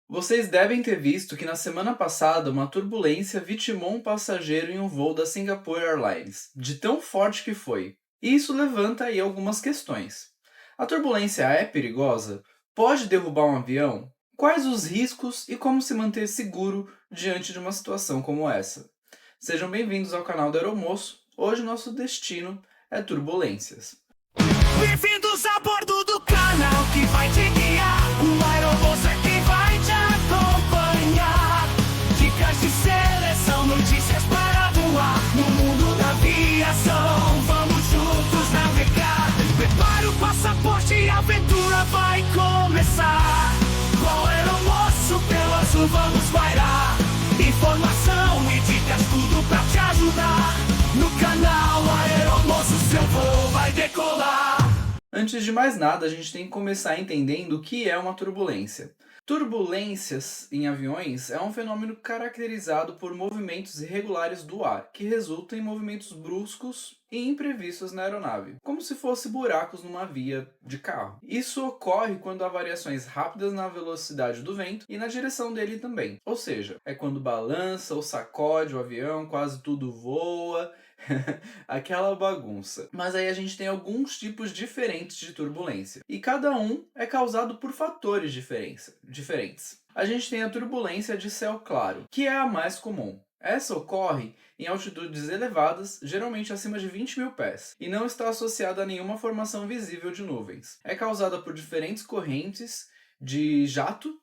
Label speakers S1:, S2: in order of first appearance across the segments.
S1: Vocês devem ter visto que na semana passada uma turbulência vitimou um passageiro em um voo da Singapore Airlines, de tão forte que foi. E isso levanta aí algumas questões. A turbulência é perigosa? Pode derrubar um avião? Quais os riscos e como se manter seguro diante de uma situação como essa? Sejam bem-vindos ao canal do Aeromoço. Hoje nosso destino é turbulências.
S2: Bem-vindos a bordo do canal que vai te guiar. O aeromoço é quem vai te acompanhar. Dicas de seleção, notícias para voar. No mundo da aviação, vamos juntos navegar. Prepare o passaporte e a aventura vai começar. Com o aeromoço pelo azul vamos pairar. Informação e dicas, tudo pra te ajudar. No canal Aeromoço, seu voo vai decolar.
S1: Antes de mais nada, a gente tem que começar entendendo o que é uma turbulência. Turbulências em aviões é um fenômeno caracterizado por movimentos irregulares do ar, que resultam em movimentos bruscos e imprevistos na aeronave, como se fosse buracos numa via de carro. Isso ocorre quando há variações rápidas na velocidade do vento e na direção dele também. Ou seja, é quando balança ou sacode o avião, quase tudo voa, aquela bagunça. Mas aí a gente tem alguns tipos diferentes de turbulência. E cada um é causado por fatores diferentes. A gente tem a turbulência de céu claro, que é a mais comum. Essa ocorre em altitudes elevadas, geralmente acima de 20 mil pés, e não está associada a nenhuma formação visível de nuvens. É causada por diferentes correntes de jato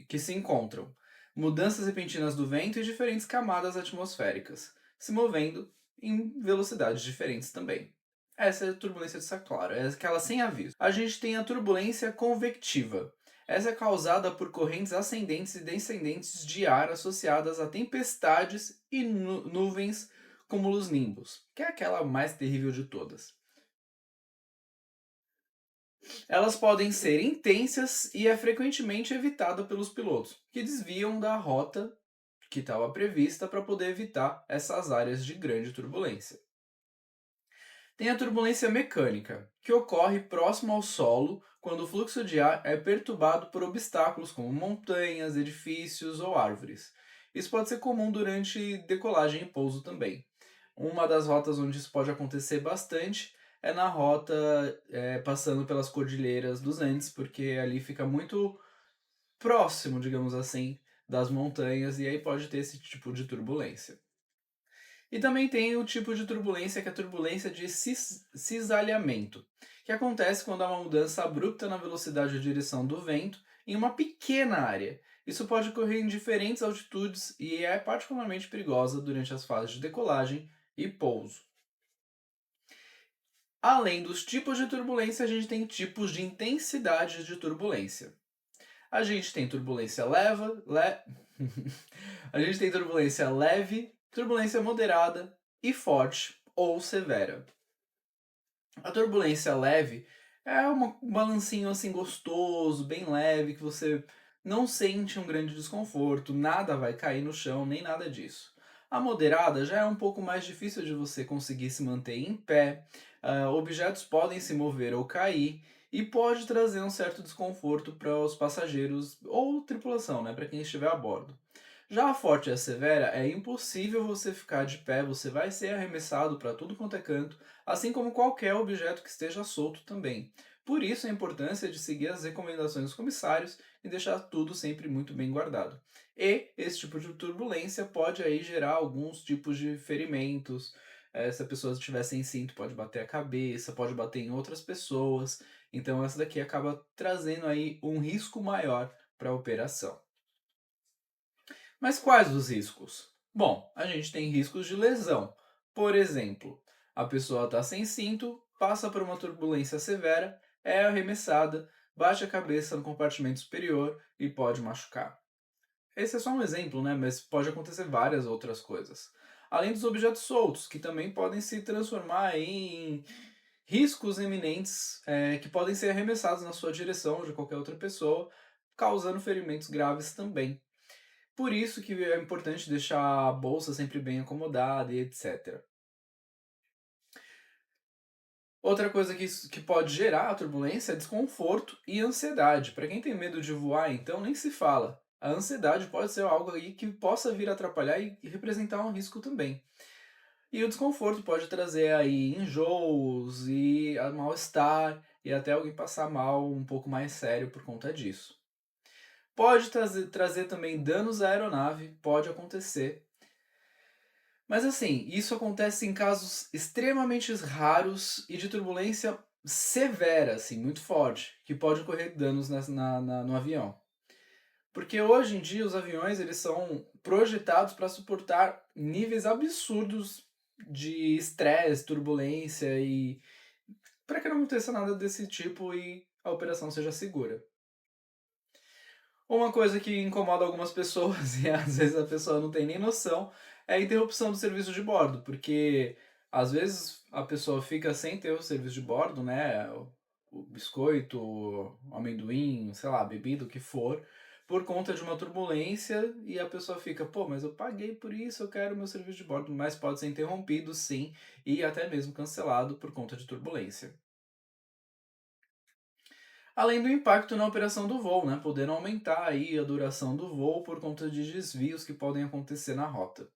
S1: que se encontram, mudanças repentinas do vento e diferentes camadas atmosféricas, se movendo em velocidades diferentes também. Essa é a turbulência de céu claro, é aquela sem aviso. A gente tem a turbulência convectiva. Essa é causada por correntes ascendentes e descendentes de ar associadas a tempestades e nuvens cúmulos nimbus, que é aquela mais terrível de todas. Elas podem ser intensas e é frequentemente evitada pelos pilotos, que desviam da rota que estava prevista para poder evitar essas áreas de grande turbulência. Tem a turbulência mecânica, que ocorre próximo ao solo quando o fluxo de ar é perturbado por obstáculos como montanhas, edifícios ou árvores. Isso pode ser comum durante decolagem e pouso também. Uma das rotas onde isso pode acontecer bastante é na rota passando pelas cordilheiras dos Andes, porque ali fica muito próximo, digamos assim, das montanhas e aí pode ter esse tipo de turbulência. E também tem o tipo de turbulência que é a turbulência de cisalhamento, que acontece quando há uma mudança abrupta na velocidade e direção do vento em uma pequena área. Isso pode ocorrer em diferentes altitudes e é particularmente perigosa durante as fases de decolagem e pouso. Além dos tipos de turbulência, a gente tem tipos de intensidade de turbulência. A gente tem turbulência a gente tem turbulência leve, turbulência moderada e forte ou severa. A turbulência leve é um balancinho assim gostoso, bem leve, que você não sente um grande desconforto, nada vai cair no chão, nem nada disso. A moderada já é um pouco mais difícil de você conseguir se manter em pé, objetos podem se mover ou cair, e pode trazer um certo desconforto para os passageiros ou tripulação, né, para quem estiver a bordo. Já a forte e a severa é impossível você ficar de pé, você vai ser arremessado para tudo quanto é canto, assim como qualquer objeto que esteja solto também. Por isso a importância de seguir as recomendações dos comissários e deixar tudo sempre muito bem guardado. E esse tipo de turbulência pode aí gerar alguns tipos de ferimentos. Se a pessoa estiver sem cinto, pode bater a cabeça, pode bater em outras pessoas. Então essa daqui acaba trazendo aí um risco maior para a operação. Mas quais os riscos? Bom, a gente tem riscos de lesão. Por exemplo, a pessoa está sem cinto, passa por uma turbulência severa, é arremessada, bate a cabeça no compartimento superior e pode machucar. Esse é só um exemplo, né? Mas pode acontecer várias outras coisas. Além dos objetos soltos, que também podem se transformar em riscos iminentes que podem ser arremessados na sua direção ou de qualquer outra pessoa, causando ferimentos graves também. Por isso que é importante deixar a bolsa sempre bem acomodada e etc. Outra coisa que pode gerar a turbulência é desconforto e ansiedade. Para quem tem medo de voar, então, nem se fala. A ansiedade pode ser algo aí que possa vir atrapalhar e representar um risco também. E o desconforto pode trazer aí enjoos e mal-estar e até alguém passar mal um pouco mais sério por conta disso. Pode trazer também danos à aeronave, pode acontecer. Mas assim, isso acontece em casos extremamente raros e de turbulência severa, assim, muito forte, que pode ocorrer danos no avião. Porque hoje em dia os aviões eles são projetados para suportar níveis absurdos de estresse, turbulência e para que não aconteça nada desse tipo e a operação seja segura. Uma coisa que incomoda algumas pessoas e às vezes a pessoa não tem nem noção é a interrupção do serviço de bordo, porque às vezes a pessoa fica sem ter o serviço de bordo, né? O biscoito, o amendoim, sei lá, a bebida, o que for, por conta de uma turbulência e a pessoa fica, pô, mas eu paguei por isso, eu quero meu serviço de bordo, mas pode ser interrompido sim e até mesmo cancelado por conta de turbulência. Além do impacto na operação do voo, né, podendo aumentar aí a duração do voo por conta de desvios que podem acontecer na rota.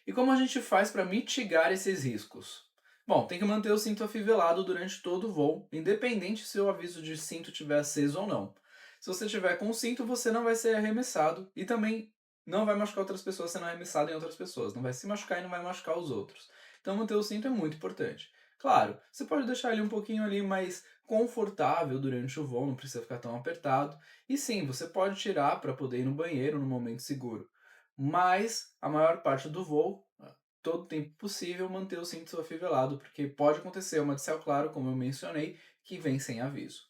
S1: E como a gente faz para mitigar esses riscos? Bom, tem que manter o cinto afivelado durante todo o voo, independente se o aviso de cinto estiver aceso ou não. Se você tiver com o cinto, você não vai ser arremessado e também não vai machucar outras pessoas sendo arremessado em outras pessoas. Não vai se machucar e não vai machucar os outros. Então manter o cinto é muito importante. Claro, você pode deixar ele um pouquinho ali mais confortável durante o voo, não precisa ficar tão apertado. E sim, você pode tirar para poder ir no banheiro no momento seguro. Mas a maior parte do voo, todo o tempo possível, manter o cinto afivelado, porque pode acontecer uma de céu claro, como eu mencionei, que vem sem aviso.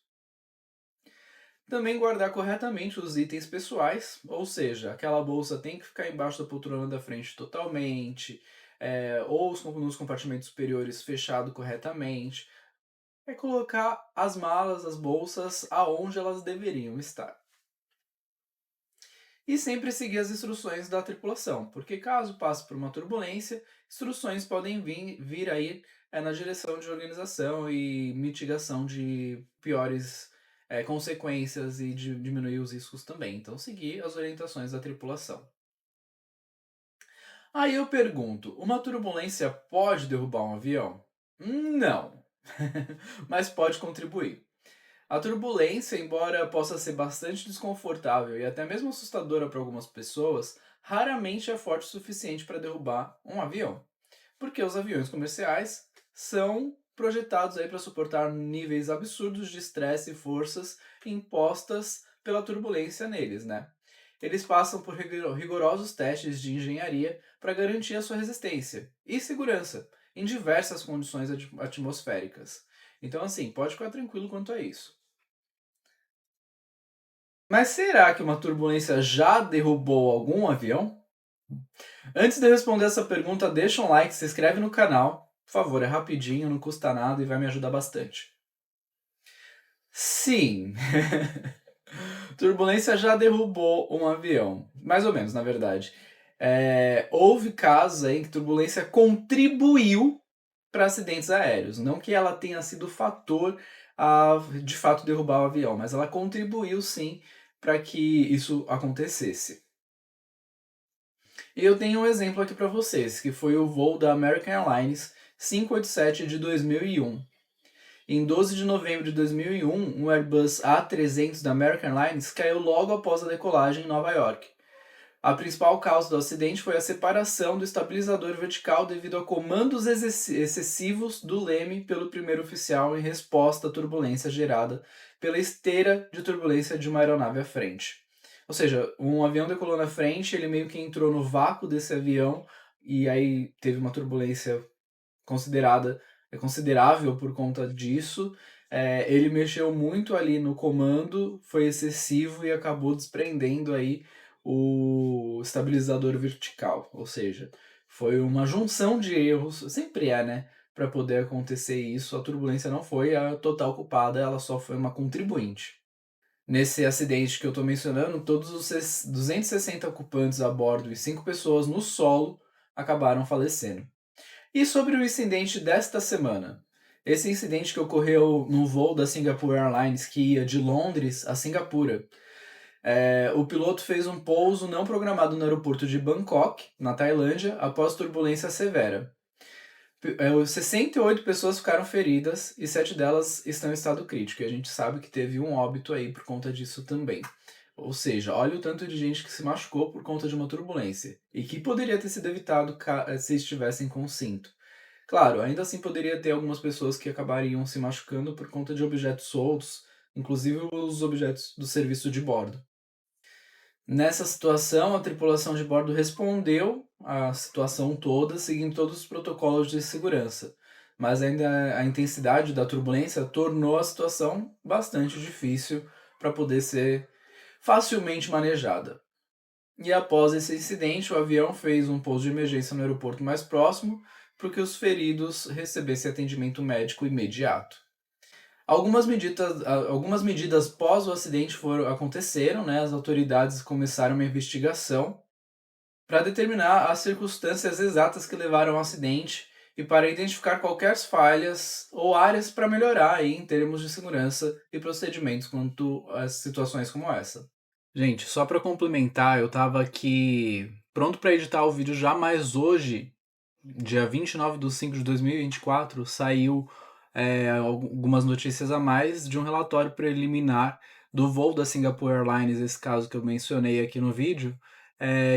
S1: Também guardar corretamente os itens pessoais, ou seja, aquela bolsa tem que ficar embaixo da poltrona da frente totalmente, ou nos compartimentos superiores fechado corretamente. É colocar as malas, as bolsas, aonde elas deveriam estar. E sempre seguir as instruções da tripulação, porque caso passe por uma turbulência, instruções podem vir aí na direção de organização e mitigação de piores consequências e de diminuir os riscos também. Então, seguir as orientações da tripulação. Aí eu pergunto, uma turbulência pode derrubar um avião? Não, mas pode contribuir. A turbulência, embora possa ser bastante desconfortável e até mesmo assustadora para algumas pessoas, raramente é forte o suficiente para derrubar um avião, porque os aviões comerciais são projetados aí para suportar níveis absurdos de estresse e forças impostas pela turbulência neles, né? Eles passam por rigorosos testes de engenharia para garantir a sua resistência e segurança em diversas condições atmosféricas. Então, assim, pode ficar tranquilo quanto a isso. Mas será que uma turbulência já derrubou algum avião? Antes de eu responder essa pergunta, deixa um like, se inscreve no canal. Por favor, é rapidinho, não custa nada e vai me ajudar bastante. Sim, turbulência já derrubou um avião. Mais ou menos, na verdade. Houve casos aí em que turbulência contribuiu para acidentes aéreos. Não que ela tenha sido fator a, de fato, derrubar o avião, mas ela contribuiu sim para que isso acontecesse. E eu tenho um exemplo aqui para vocês, que foi o voo da American Airlines 587 de 2001. Em 12 de novembro de 2001, um Airbus A300 da American Airlines caiu logo após a decolagem em Nova York. A principal causa do acidente foi a separação do estabilizador vertical devido a comandos excessivos do leme pelo primeiro oficial em resposta à turbulência gerada pela esteira de turbulência de uma aeronave à frente. Ou seja, um avião decolou na frente, ele meio que entrou no vácuo desse avião e aí teve uma turbulência considerável por conta disso. Ele mexeu muito ali no comando, foi excessivo e acabou desprendendo aí o estabilizador vertical, ou seja, foi uma junção de erros, sempre né, para poder acontecer isso. A turbulência não foi a total culpada, ela só foi uma contribuinte. Nesse acidente que eu estou mencionando, todos os 260 ocupantes a bordo e 5 pessoas no solo acabaram falecendo. E sobre o incidente desta semana? Esse incidente que ocorreu no voo da Singapore Airlines que ia de Londres a Singapura. O piloto fez um pouso não programado no aeroporto de Bangkok, na Tailândia, após turbulência severa. 68 pessoas ficaram feridas e 7 delas estão em estado crítico. E a gente sabe que teve um óbito aí por conta disso também. Ou seja, olha o tanto de gente que se machucou por conta de uma turbulência e que poderia ter sido evitado se estivessem com cinto. Claro, ainda assim poderia ter algumas pessoas que acabariam se machucando por conta de objetos soltos, inclusive os objetos do serviço de bordo. Nessa situação, a tripulação de bordo respondeu à situação toda, seguindo todos os protocolos de segurança, mas ainda a intensidade da turbulência tornou a situação bastante difícil para poder ser facilmente manejada. E após esse incidente, o avião fez um pouso de emergência no aeroporto mais próximo para que os feridos recebessem atendimento médico imediato. Algumas medidas pós o acidente aconteceram, né? As autoridades começaram uma investigação para determinar as circunstâncias exatas que levaram ao acidente e para identificar qualquer falhas ou áreas para melhorar aí, em termos de segurança e procedimentos quanto a situações como essa. Gente, só para complementar, eu estava aqui pronto para editar o vídeo já, mas hoje, dia 29 de 5 de 2024, saiu algumas notícias a mais de um relatório preliminar do voo da Singapore Airlines, esse caso que eu mencionei aqui no vídeo,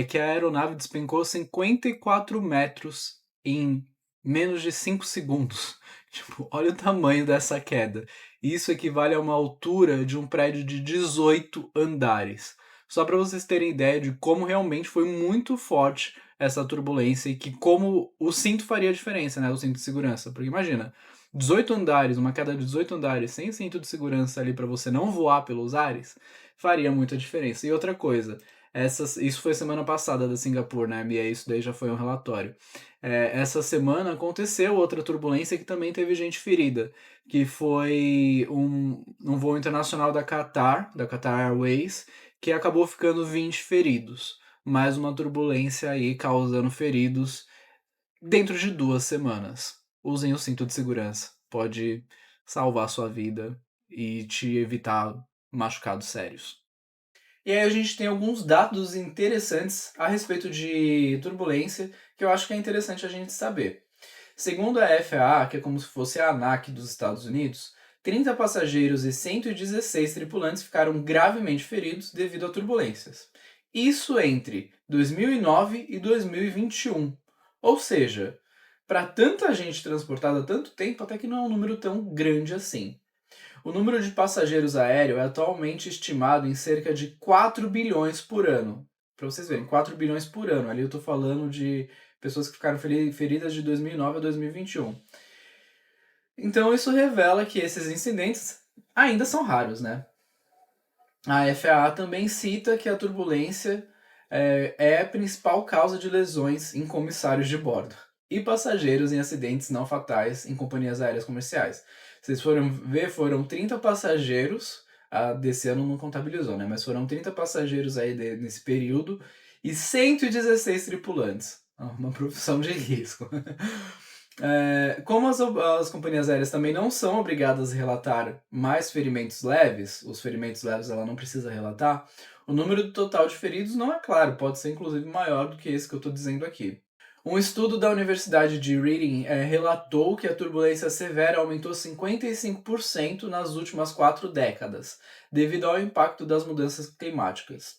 S1: que a aeronave despencou 54 metros em menos de 5 segundos. Tipo, olha o tamanho dessa queda. Isso equivale a uma altura de um prédio de 18 andares. Só para vocês terem ideia de como realmente foi muito forte essa turbulência e que como o cinto faria diferença, né? O cinto de segurança. Porque imagina, 18 andares, uma queda de 18 andares sem cinto de segurança ali para você não voar pelos ares, faria muita diferença. E outra coisa, isso foi semana passada da Singapura, né? E isso daí já foi um relatório. Essa semana aconteceu outra turbulência que também teve gente ferida, que foi um voo internacional da Qatar Airways, que acabou ficando 20 feridos. Mais uma turbulência aí causando feridos dentro de 2 semanas. Usem o cinto de segurança. Pode salvar sua vida e te evitar machucados sérios. E aí a gente tem alguns dados interessantes a respeito de turbulência que eu acho que é interessante a gente saber. Segundo a FAA, que é como se fosse a ANAC dos Estados Unidos, 30 passageiros e 116 tripulantes ficaram gravemente feridos devido a turbulências. Isso entre 2009 e 2021. Ou seja, para tanta gente transportada há tanto tempo, até que não é um número tão grande assim. O número de passageiros aéreo é atualmente estimado em cerca de 4 bilhões por ano. Para vocês verem, 4 bilhões por ano. Ali eu estou falando de pessoas que ficaram feridas de 2009 a 2021. Então isso revela que esses incidentes ainda são raros, né? A FAA também cita que a turbulência é a principal causa de lesões em comissários de bordo e passageiros em acidentes não fatais em companhias aéreas comerciais. Vocês foram ver, foram 30 passageiros, desse ano não contabilizou, né? Mas foram 30 passageiros aí nesse período e 116 tripulantes. Uma profissão de risco. Como as companhias aéreas também não são obrigadas a relatar mais ferimentos leves, os ferimentos leves ela não precisa relatar, o número total de feridos não é claro, pode ser inclusive maior do que esse que eu estou dizendo aqui. Um estudo da Universidade de Reading relatou que a turbulência severa aumentou 55% nas últimas 4 décadas, devido ao impacto das mudanças climáticas.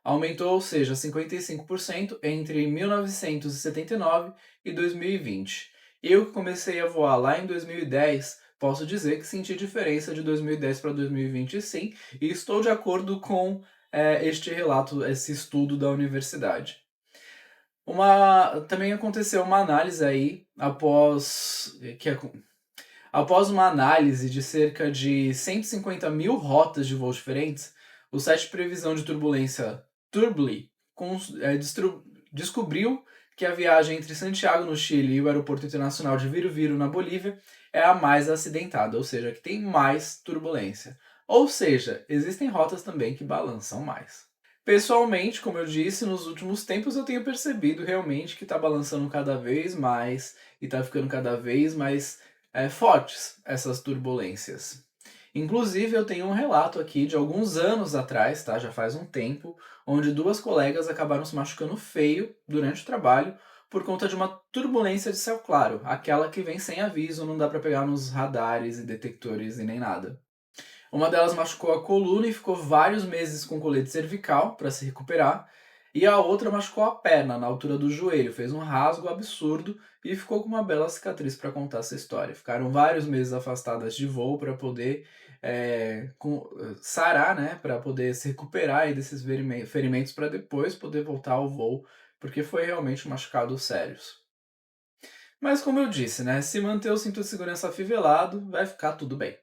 S1: Aumentou, ou seja, 55% entre 1979 e 2020. Eu que comecei a voar lá em 2010, posso dizer que senti diferença de 2010 para 2020 sim, e estou de acordo com este relato, esse estudo da universidade. Também aconteceu uma análise aí, após uma análise de cerca de 150 mil rotas de voos diferentes, o site de previsão de turbulência Turbly descobriu que a viagem entre Santiago, no Chile, e o aeroporto internacional de Viru-Viru, na Bolívia, é a mais acidentada, ou seja, que tem mais turbulência. Ou seja, existem rotas também que balançam mais. Pessoalmente, como eu disse, nos últimos tempos eu tenho percebido realmente que está balançando cada vez mais e está ficando cada vez mais fortes essas turbulências. Inclusive, eu tenho um relato aqui de alguns anos atrás, tá? Já faz um tempo, onde 2 colegas acabaram se machucando feio durante o trabalho por conta de uma turbulência de céu claro, aquela que vem sem aviso, não dá para pegar nos radares e detectores e nem nada. Uma delas machucou a coluna e ficou vários meses com colete cervical para se recuperar, e a outra machucou a perna na altura do joelho, fez um rasgo absurdo e ficou com uma bela cicatriz para contar essa história. Ficaram vários meses afastadas de voo para poder sarar, né, para poder se recuperar aí desses ferimentos para depois poder voltar ao voo, porque foi realmente machucados sérios. Mas como eu disse, né, se manter o cinto de segurança afivelado, vai ficar tudo bem.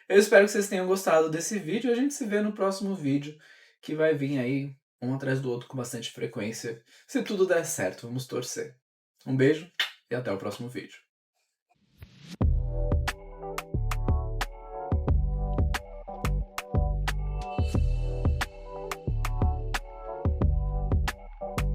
S1: Eu espero que vocês tenham gostado desse vídeo e a gente se vê no próximo vídeo, que vai vir aí um atrás do outro com bastante frequência. Se tudo der certo, vamos torcer. Um beijo e até o próximo vídeo.